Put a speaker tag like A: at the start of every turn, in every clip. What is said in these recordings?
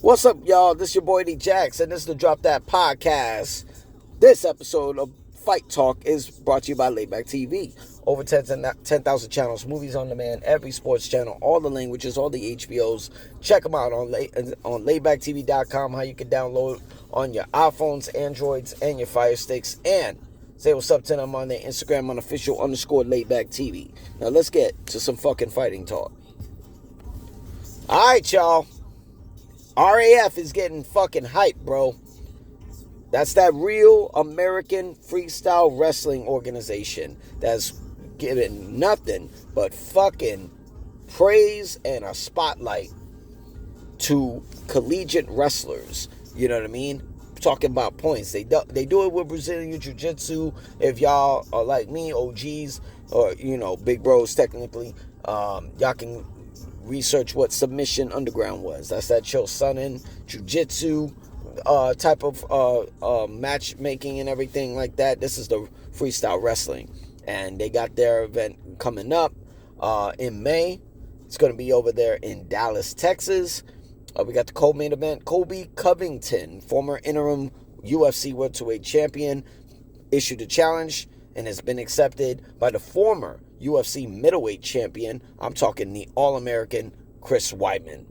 A: What's up, y'all? This is your boy D Jax, and this is the Drop That Podcast. This episode of Fight Talk is brought to you by Layback TV. Over 10,000 channels, movies on demand, every sports channel, all the languages, all the HBOs. Check them out on laybacktv.com, how you can download on your iPhones, Androids, and your Fire Sticks. And say what's up to them on their Instagram on official_layback TV. Now let's get to some fucking fighting talk. All right, y'all. RAF is getting fucking hype, bro. That's that real American freestyle wrestling organization that's giving nothing but fucking praise and a spotlight to collegiate wrestlers. You know what I mean? Talking about points. They do it with Brazilian Jiu-Jitsu. If y'all are like me, OGs, or, big bros technically, y'all can research what Submission Underground was. That's that Chill Sonnen Jiu-Jitsu type of matchmaking and everything like that. This is the freestyle wrestling. And they got their event coming up in May. It's going to be over there in Dallas, Texas. We got the co-main event. Colby Covington, former interim UFC welterweight champion, issued a challenge and has been accepted by the former UFC middleweight champion. I'm talking the All-American Chris Weidman.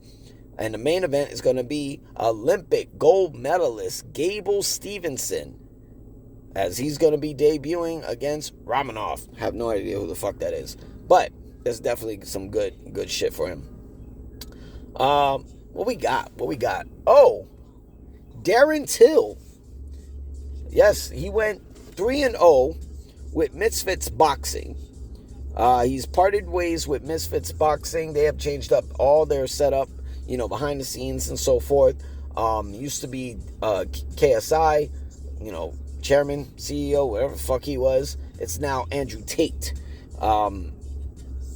A: And the main event is going to be Olympic gold medalist Gable Stevenson, as he's going to be debuting against Romanov. Have no idea who the fuck that is, but there's definitely some good shit for him. What we got? Oh, Darren Till. Yes, he went 3-0 with Misfits Boxing. He's parted ways with Misfits Boxing. They have changed up all their setup, behind the scenes and so forth. Used to be KSI, chairman, CEO, whatever the fuck he was. It's now Andrew Tate.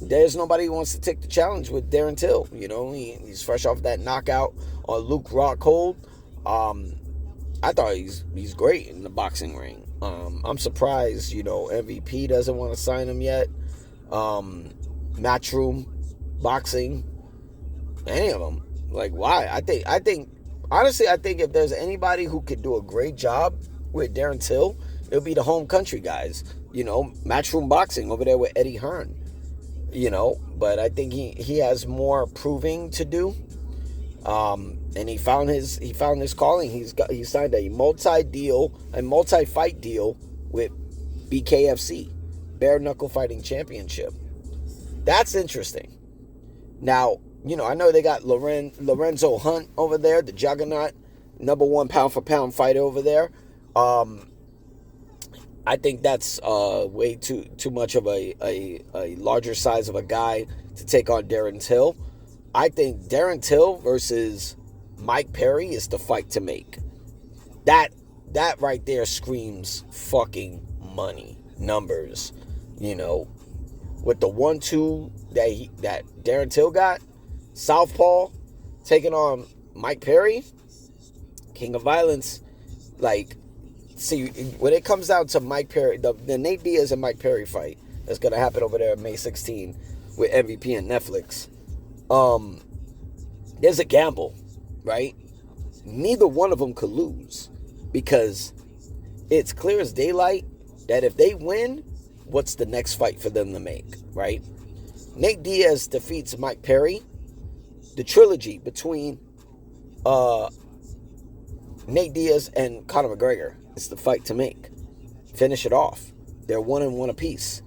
A: There's nobody who wants to take the challenge with Darren Till. He's fresh off that knockout on Luke Rockhold. I thought he's great in the boxing ring. I'm surprised, MVP doesn't want to sign him yet. Matchroom Boxing, any of them. Like, why? I think honestly, if there's anybody who could do a great job with Darren Till, it'll be the home country guys. Matchroom Boxing over there with Eddie Hearn. But I think he has more proving to do. And he found his calling. He signed a multi-fight deal with BKFC, Bare Knuckle Fighting Championship. That's interesting. Now, I know they got Lorenzo Hunt over there, the juggernaut, number one pound for pound fighter over there. I think that's way too much of a larger size of a guy to take on Darren Till. I think Darren Till versus Mike Perry is the fight to make. That right there screams fucking money, numbers. With the 1-2 that Darren Till got, Southpaw taking on Mike Perry, King of Violence. Like, see, when it comes down to Mike Perry, the Nate Diaz and Mike Perry fight that's going to happen over there May 16 with MVP and Netflix, there's a gamble, right? Neither one of them could lose, because it's clear as daylight that if they win, what's the next fight for them to make, right? Nate Diaz defeats Mike Perry. The trilogy between Nate Diaz and Conor McGregor is the fight to make. Finish it off. They're 1-1 apiece.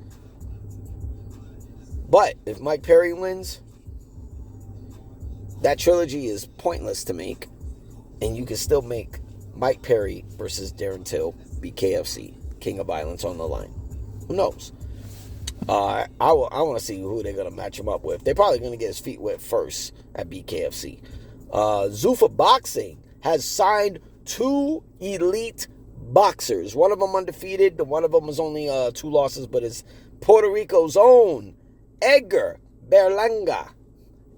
A: But if Mike Perry wins, that trilogy is pointless to make, and you can still make Mike Perry versus Darren Till, BKFC, King of Violence on the line. Who knows? I want to see who they're going to match him up with. They're probably going to get his feet wet first at BKFC. Zuffa Boxing has signed 2 elite boxers. One of them undefeated. One of them is only 2 losses, but it's Puerto Rico's own Edgar Berlanga.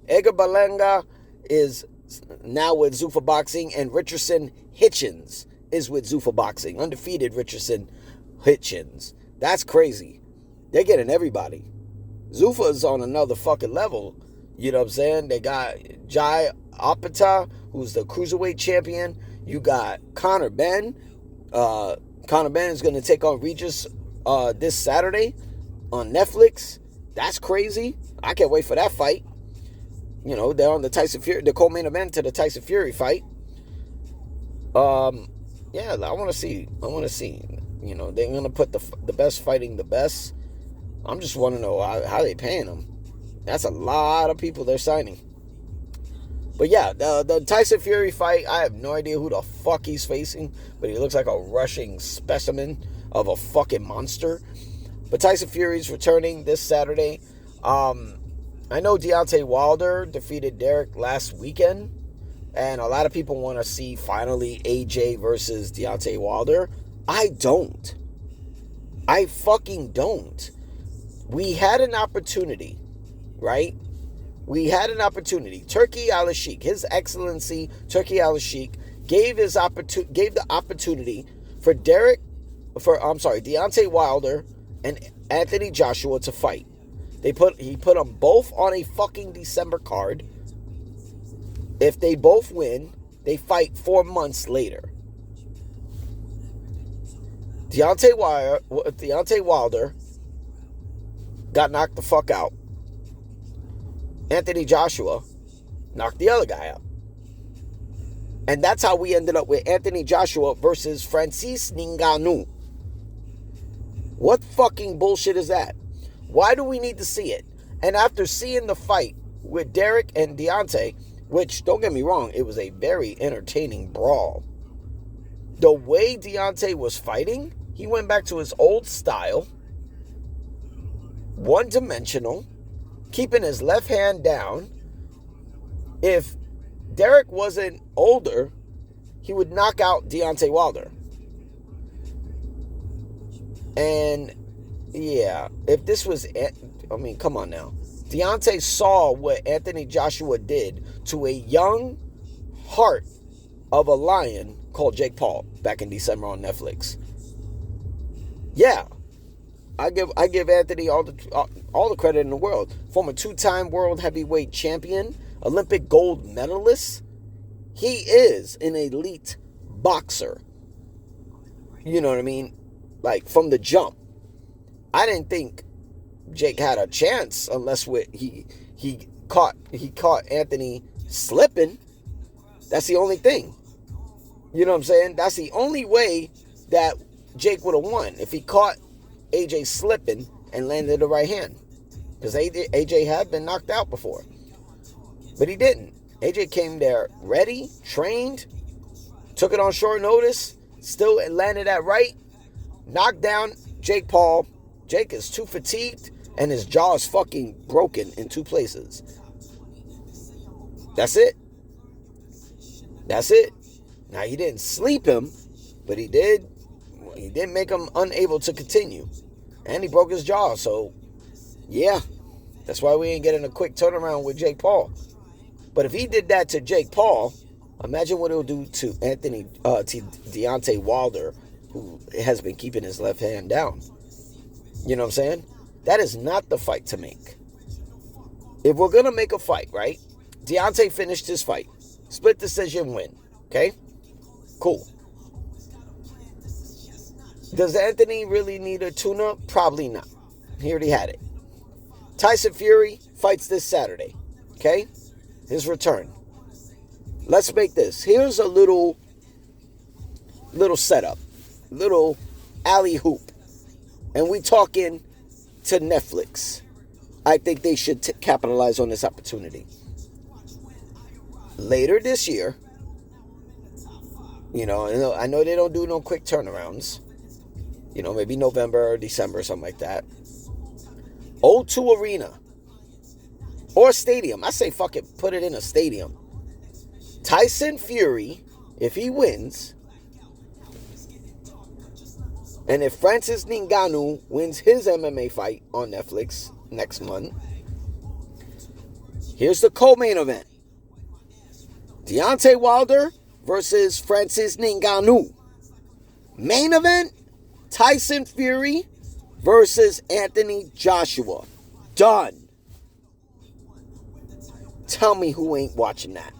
A: Edgar Berlanga is now with Zuffa Boxing, and Richardson Hitchens is with Zuffa Boxing. Undefeated Richardson Hitchens. That's crazy. They're getting everybody. Zuffa is on another fucking level. You know what I'm saying? They got Jai Apata, who's the cruiserweight champion. You got Conor Benn. Conor Benn is going to take on Regis this Saturday on Netflix. That's crazy. I can't wait for that fight. You know, they're on the Tyson Fury, the co-main event to the Tyson Fury fight. Yeah, I want to see. You know, they're going to put the best fighting the best. I'm just want to know how they paying them. That's a lot of people they're signing. But yeah, the Tyson Fury fight, I have no idea who the fuck he's facing, but he looks like a rushing specimen of a fucking monster. But Tyson Fury's returning this Saturday. I know Deontay Wilder defeated Derek last weekend, and a lot of people want to see finally AJ versus Deontay Wilder. I don't. I fucking don't. We had an opportunity, right? We had an opportunity. Turki Al-Sheikh, His Excellency Turki Al-Sheikh, gave the opportunity for Deontay Wilder and Anthony Joshua to fight. He put them both on a fucking December card. If they both win, they fight 4 months later. Deontay Wilder got knocked the fuck out. Anthony Joshua knocked the other guy out. And that's how we ended up with Anthony Joshua versus Francis Ngannou. What fucking bullshit is that? Why do we need to see it? And after seeing the fight with Derek and Deontay, which, don't get me wrong, it was a very entertaining brawl. The way Deontay was fighting, he went back to his old style, one-dimensional, keeping his left hand down. If Derek wasn't older, he would knock out Deontay Wilder. And yeah, if this was, I mean, come on now. Deontay saw what Anthony Joshua did to a young heart of a lion called Jake Paul back in December on Netflix. Yeah, I give Anthony all the credit in the world. Former 2-time world heavyweight champion, Olympic gold medalist. He is an elite boxer. You know what I mean? Like, from the jump. I didn't think Jake had a chance unless he caught Anthony slipping. That's the only thing. You know what I'm saying? That's the only way that Jake would have won, if he caught AJ slipping and landed the right hand. Because AJ had been knocked out before. But he didn't. AJ came there ready, trained, took it on short notice, still landed that right, knocked down Jake Paul. Jake is too fatigued, and his jaw is fucking broken in 2 places. That's it. That's it. Now, he didn't sleep him, but he did make him unable to continue. And he broke his jaw, so, yeah. That's why we ain't getting a quick turnaround with Jake Paul. But if he did that to Jake Paul, imagine what it'll do to Deontay Wilder, who has been keeping his left hand down. You know what I'm saying? That is not the fight to make. If we're going to make a fight, right? Deontay finished his fight. Split decision win. Okay? Cool. Does Anthony really need a tune-up? Probably not. He already had it. Tyson Fury fights this Saturday. Okay? His return. Let's make this. Here's a little setup. Little alley-hoop. And we talking to Netflix. I think they should capitalize on this opportunity. Later this year, you know, I know they don't do no quick turnarounds. You know, maybe November or December or something like that. O2 Arena. Or stadium. I say fuck it, put it in a stadium. Tyson Fury, if he wins, and if Francis Ngannou wins his MMA fight on Netflix next month, here's the co-main event. Deontay Wilder versus Francis Ngannou. Main event, Tyson Fury versus Anthony Joshua. Done. Tell me who ain't watching that.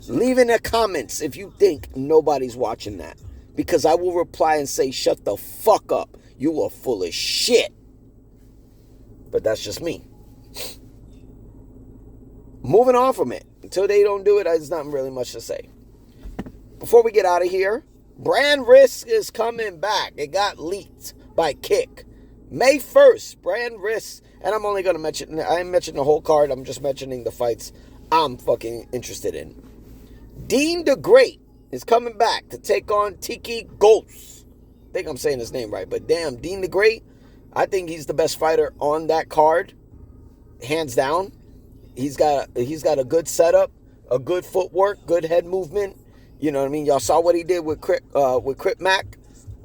A: Leave in the comments if you think nobody's watching that. Because I will reply and say, shut the fuck up. You are full of shit. But that's just me. Moving on from it. Until they don't do it, there's not really much to say. Before we get out of here, Brandrisk is coming back. It got leaked by Kick. May 1st, Brandrisk. And I'm only going to mention, I ain't mentioning the whole card. I'm just mentioning the fights I'm fucking interested in. Dean the Great is coming back to take on Tiki Ghost. I think I'm saying his name right. But damn, Dean the Great, I think he's the best fighter on that card. Hands down. He's got a good setup, a good footwork, good head movement. You know what I mean? Y'all saw what he did with Crip Mac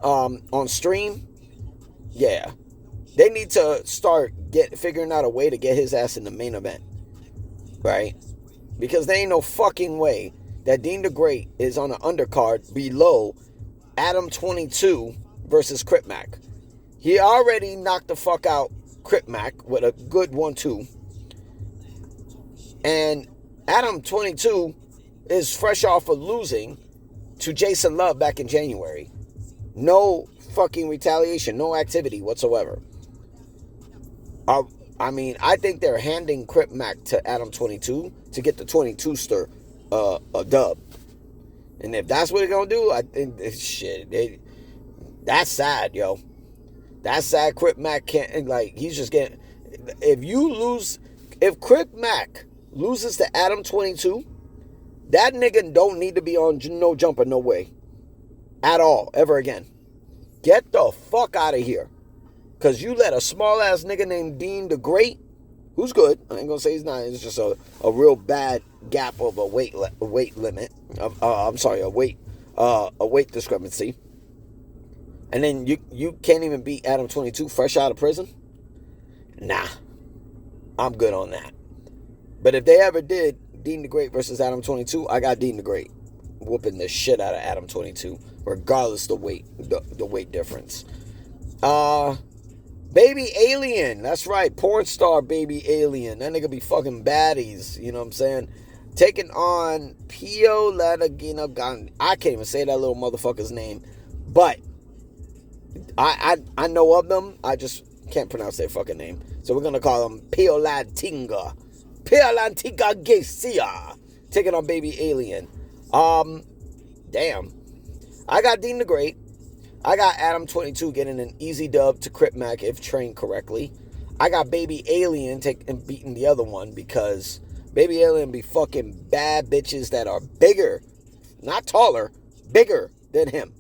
A: on stream. Yeah. They need to start figuring out a way to get his ass in the main event. Right? Because there ain't no fucking way that Dean the Great is on an undercard below Adam 22 versus Crip Mac. He already knocked the fuck out Crip Mac with a good 1-2. And Adam 22 is fresh off of losing to Jason Love back in January. No fucking retaliation, no activity whatsoever. I mean, I think they're handing Crip Mac to Adam 22 to get the 22-ster a dub. And if that's what they're going to do, I think, shit, that's sad, yo. That's sad. Crip Mac can't, like, he's just getting, if Crip Mac loses to Adam 22, that nigga don't need to be on no jumper, no way. At all, ever again. Get the fuck out of here. Because you let a small-ass nigga named Dean the Great, who's good, I ain't going to say he's not, it's just a real bad gap of a weight limit. I'm sorry, a weight discrepancy. And then you can't even beat Adam 22 fresh out of prison? Nah. I'm good on that. But if they ever did Dean the Great versus Adam 22, I got Dean the Great whooping the shit out of Adam 22, regardless the weight difference. Baby Alien, that's right, porn star Baby Alien. That nigga be fucking baddies, you know what I'm saying? Taking on Pio Ladagina Gan. I can't even say that little motherfucker's name, but I know of them. I just can't pronounce their fucking name, so we're gonna call them Pio Latinga. Piolantica Garcia taking on Baby Alien. Damn. I got Dean the Great. I got Adam 22 getting an easy dub to Crip Mac if trained correctly. I got Baby Alien beating the other one because Baby Alien be fucking bad bitches that are bigger, not taller, bigger than him.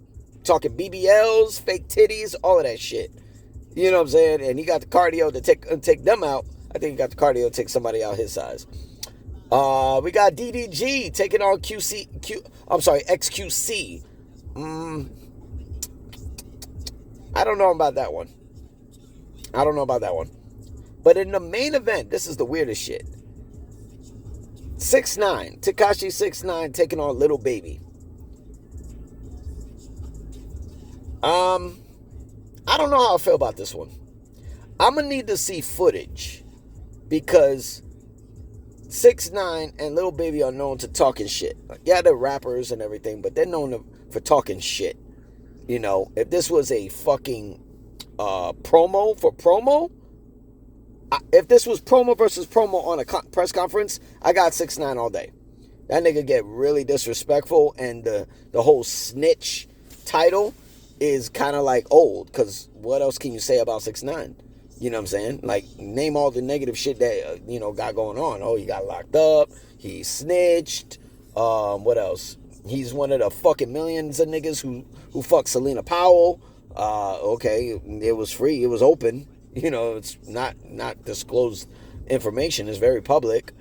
A: Talking BBLs, fake titties, all of that shit. You know what I'm saying? And he got the cardio to take them out. I think he got the cardio to take somebody out his size. We got DDG taking on XQC. I don't know about that one. But in the main event, this is the weirdest shit. 6ix9ine, Tekashi 6ix9ine taking on Little Baby. I don't know how I feel about this one. I'm gonna need to see footage because 6ix9ine and Lil Baby are known to talking shit. Yeah, they're rappers and everything, but they're known for talking shit. You know, if this was a fucking promo, if this was promo versus promo on a press conference, I got 6ix9ine all day. That nigga get really disrespectful, and the whole snitch title is kind of like old, because what else can you say about 6ix9ine? You know what I'm saying? Like, name all the negative shit that, got going on. Oh, he got locked up. He snitched. What else? He's one of the fucking millions of niggas who fucked Selena Powell. Okay, it was free. It was open. It's not disclosed information. It's very public.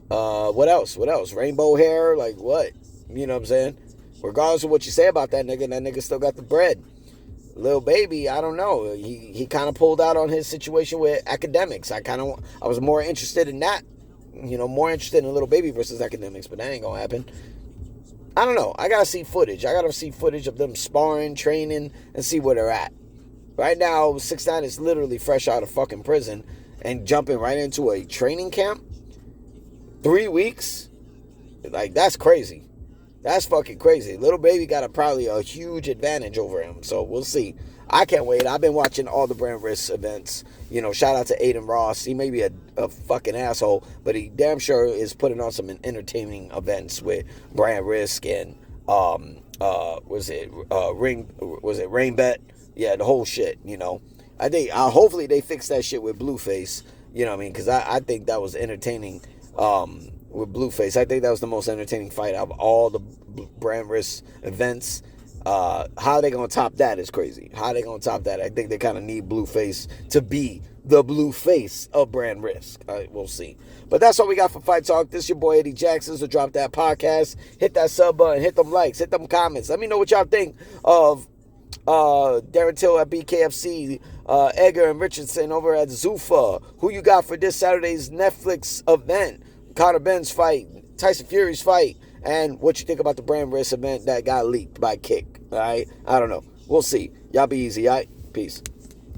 A: What else? Rainbow hair? Like, what? You know what I'm saying? Regardless of what you say about that nigga still got the bread. Lil Baby, I don't know. He kind of pulled out on his situation with academics. I was more interested in that. More interested in Lil Baby versus academics, but that ain't gonna happen. I don't know. I gotta see footage. I gotta see footage of them sparring, training, and see where they're at. Right now, 6ix9ine is literally fresh out of fucking prison and jumping right into a training camp. 3 weeks. Like, that's crazy. That's fucking crazy. Little Baby got probably a huge advantage over him. So we'll see. I can't wait. I've been watching all the Brandrisk events. Shout out to Aiden Ross. He may be a fucking asshole, but he damn sure is putting on some entertaining events with Brandrisk and was it Rainbet? Yeah, the whole shit. I think hopefully they fix that shit with Blueface. You know what I mean? Because I think that was entertaining. With Blueface, I think that was the most entertaining fight of all the Brandrisk events. How they gonna top that is crazy. How they gonna top that? I think they kind of need Blueface to be the Blueface of Brandrisk. We'll see. But that's all we got for Fight Talk. This is your boy Eddie Jackson. So drop that podcast, hit that sub button, hit them likes, hit them comments. Let me know what y'all think of Darren Till at BKFC, Edgar and Richardson over at Zuffa. Who you got for this Saturday's Netflix event? Conor Ben's fight, Tyson Fury's fight, and what you think about the Brandrisk event that got leaked by Kick. All right? I don't know. We'll see. Y'all be easy, all right? Peace.